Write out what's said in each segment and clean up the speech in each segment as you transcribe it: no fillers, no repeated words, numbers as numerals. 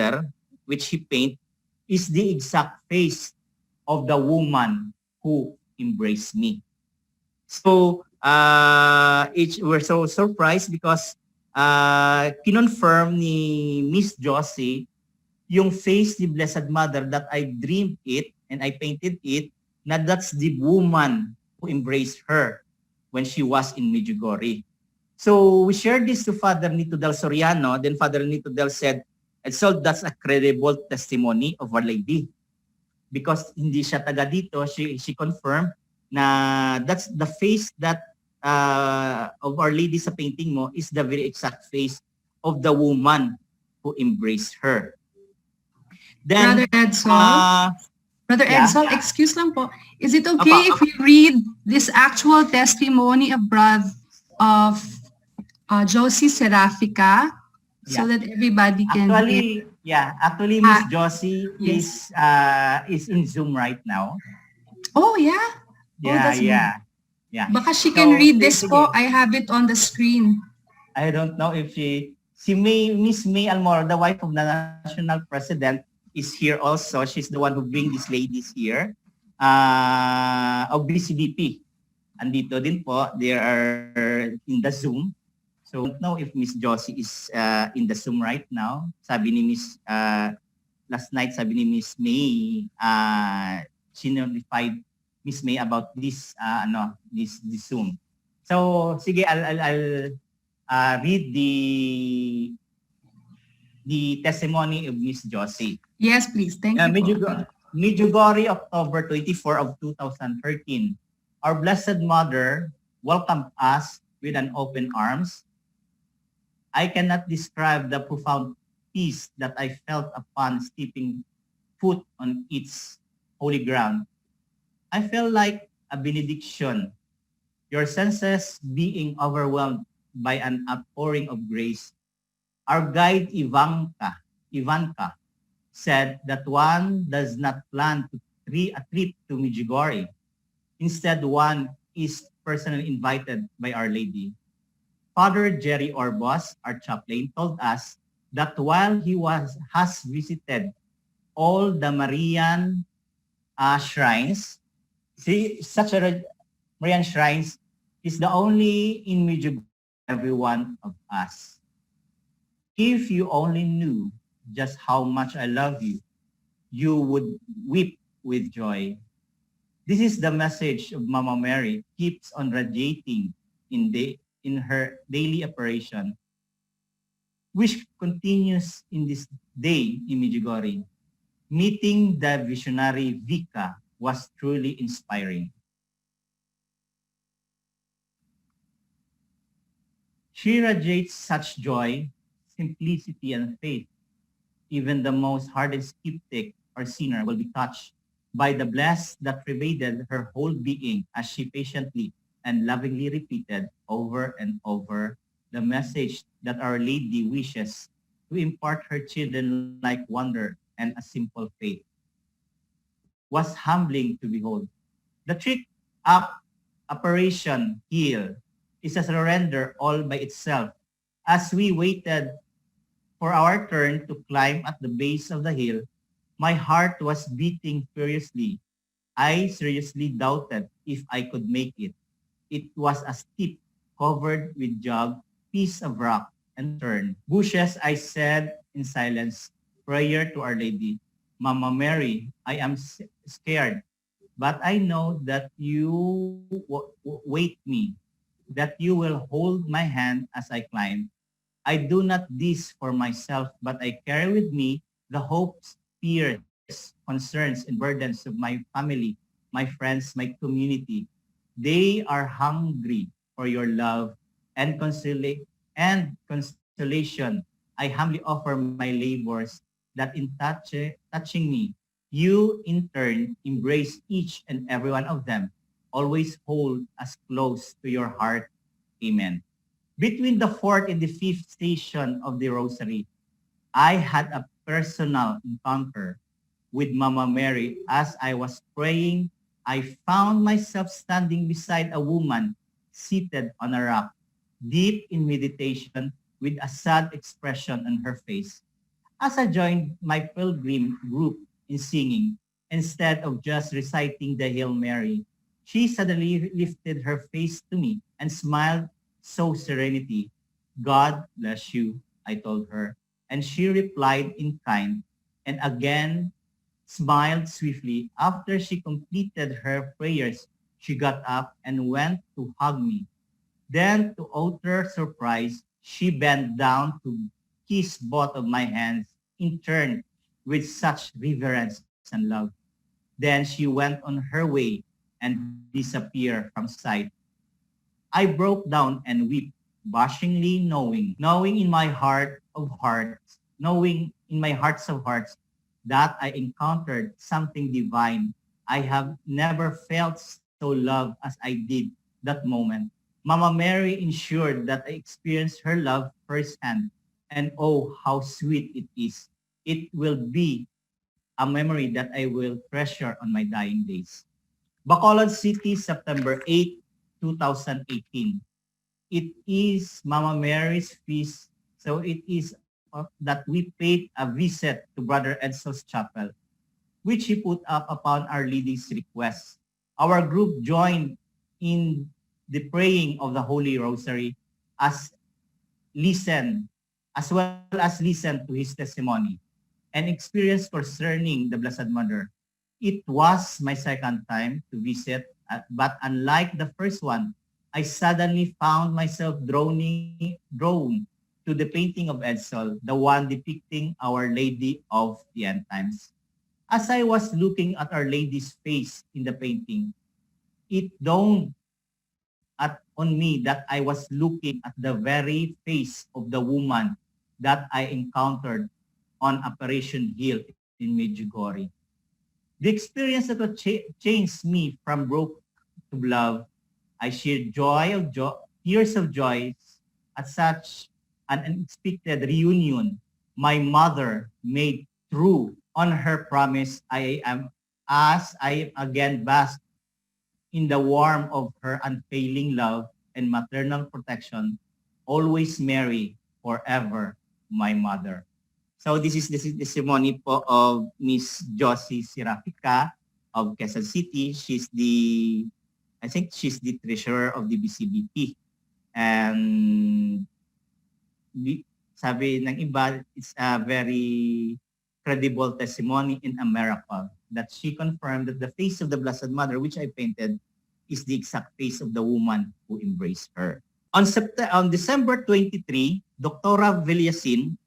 Mother, which he paint, is the exact face of the woman who embraced me. So we're so surprised because kinonfirm ni Miss Josie yung face ni Blessed Mother that I dreamed it and I painted it, na that's the woman who embraced her when she was in Medjugorje. So we shared this to Father Nito Del Soriano. Then Father Nito Del said, Edsol, that's a credible testimony of Our Lady. Because hindi siya taga dito, she confirmed na that's the face that of Our Lady sa painting mo is the very exact face of the woman who embraced her. Then, Brother Edsol, excuse lang po. Is it okay if we read this actual testimony of Josie Serafica so that everybody can Actually, Miss Josie is in Zoom right now. Oh, yeah? Yeah. Baka she can read this po. I have it on the screen. I don't know if Miss May Almora, the wife of the National President, is here also. She's the one who brings these ladies here of BCDP. Andito din po. They are in the Zoom. So I don't know if Miss Josie is in the Zoom right now. Sabi ni Miss, last night, sabi ni Miss May, she notified Miss May about this, this Zoom. So sige, I'll read the testimony of Miss Josie. Yes, please. Thank you. Medjugorje, October 24 of 2013. Our Blessed Mother welcomed us with an open arms. I cannot describe the profound peace that I felt upon stepping foot on its holy ground. I felt like a benediction, your senses being overwhelmed by an outpouring of grace. Our guide Ivanka said that one does not plan a trip to Medjugorje. Instead, one is personally invited by Our Lady. Father Jerry Orbos, our chaplain, told us that while he has visited all the Marian shrines, such a Marian shrines is the only in Medjugorje every one of us. If you only knew just how much I love you, you would weep with joy. This is the message of Mama Mary, keeps on radiating in her daily operation, which continues in this day in Medjugorje. Meeting the visionary Vika was truly inspiring. She radiates such joy, simplicity, and faith. Even the most hardened skeptic or sinner will be touched by the bliss that pervaded her whole being as she patiently and lovingly repeated over and over the message that Our Lady wishes to impart her children like wonder and a simple faith. Was humbling to behold. The trick up Operation Heal is a surrender all by itself. As we waited for our turn to climb at the base of the hill, my heart was beating furiously. I seriously doubted if I could make it. It was a steep, covered with jog, piece of rock, and turn. Bushes, I said in silence, prayer to Our Lady. Mama Mary, I am scared, but I know that you wait me, that you will hold my hand as I climb. I do not this for myself, but I carry with me the hopes, fears, concerns, and burdens of my family, my friends, my community. They are hungry for your love and consolation. I humbly offer my labors that in touching me, you in turn embrace each and every one of them. Always hold us close to your heart. Amen. Between the fourth and the fifth station of the Rosary, I had a personal encounter with Mama Mary. As I was praying, I found myself standing beside a woman seated on a rock, deep in meditation with a sad expression on her face. As I joined my pilgrim group in singing, instead of just reciting the Hail Mary, she suddenly lifted her face to me and smiled so serenity. God bless you, I told her. And she replied in kind and again smiled swiftly. After she completed her prayers, she got up and went to hug me. Then, to utter surprise, she bent down to kiss both of my hands in turn with such reverence and love. Then she went on her way and disappeared from sight. I broke down and wept, blushingly knowing in my heart of hearts, knowing in my hearts of hearts that I encountered something divine. I have never felt so loved as I did that moment. Mama Mary ensured that I experienced her love firsthand, and oh, how sweet it is. It will be a memory that I will treasure on my dying days. Bacolod City, September 8, 2018. It is Mama Mary's feast, so it is that we paid a visit to Brother Edsol's chapel, which he put up upon Our Lady's request. Our group joined in the praying of the Holy Rosary as listen, as well as listen to his testimony and experience concerning the Blessed Mother. It was my second time to visit, but unlike the first one, I suddenly found myself drawn to the painting of Edsol, the one depicting Our Lady of the End Times. As I was looking at Our Lady's face in the painting, it dawned on me that I was looking at the very face of the woman that I encountered on Operation Hill in Medjugorje. The experience that would changed me from broke to love. I shared tears of joy at such an unexpected reunion. My mother made true on her promise. I am again basked in the warmth of her unfailing love and maternal protection. Always Mary, forever my mother. So this is the testimony po of Miss Josie Sirafica of Quezon City. I think she's the treasurer of the BCBP. And sabi ng iba, it's a very credible testimony in a miracle that she confirmed that the face of the Blessed Mother, which I painted, is the exact face of the woman who embraced her. On December 23, Dr. Villasin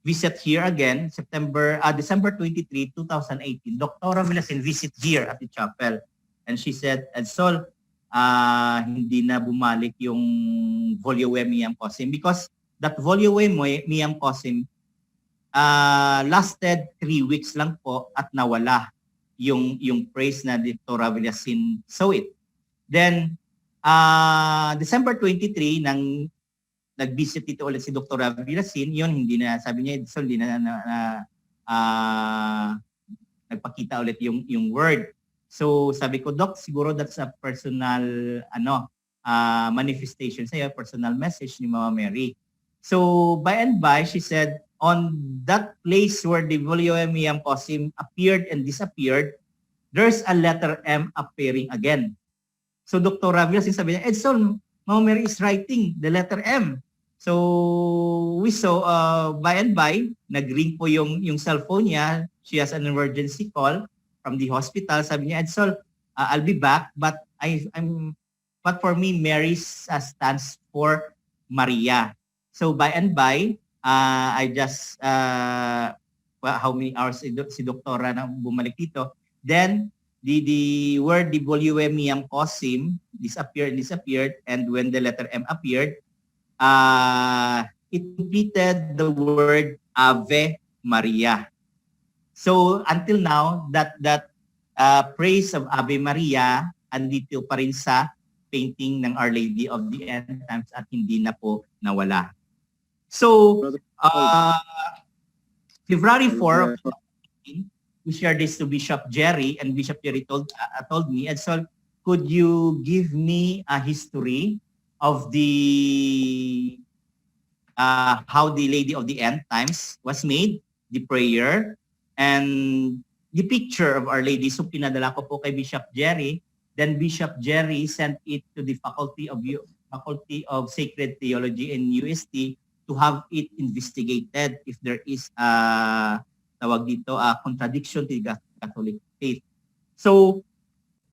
visit here again, December 23, 2018. Dr. Villasin visit here at the chapel. And she said, Edsol, hindi na bumalik yung Voluemiam Cosim because that Voluemiam Cosim lasted 3 weeks lang po at nawala yung praise na Dr. Villasin saw it. Then, December 23, nang nag-visit dito ulit si Dr. Villasin, yun, hindi na, sabi niya, hindi na nagpakita ulit yung word. So, sabi ko, Doc, siguro that's a personal, manifestation sa'yo, personal message ni Mama Mary. So, by and by, she said, on that place where the Voluemiam Cosim appeared and disappeared, there's a letter M appearing again. So Dr. Villasin sabi niya, Edsol, Mama Mary is writing the letter M. So we saw, by and by, nag-ring po yung cellphone niya. She has an emergency call from the hospital. Sabi niya, Edsol, I'll be back, but for me, Mary stands for Maria. So by and by, I just, how many hours si Doktora na bumalik dito. Then, the word the Voluemiam Cosim disappeared, and when the letter M appeared, it completed the word Ave Maria. So until now, that praise of Ave Maria andito pa rin sa painting ng Our Lady of the End Times at hindi na po nawala. So February 4 of 2018, we shared this to Bishop Jerry, and Bishop Jerry told me, Edsol, could you give me a history of the how the Lady of the End Times was made? the prayer and the picture of Our Lady. So pinadala ko po kay Bishop Jerry. Then Bishop Jerry sent it to the Faculty of Sacred Theology in UST to have it investigated if there is a contradiction to the Catholic faith. So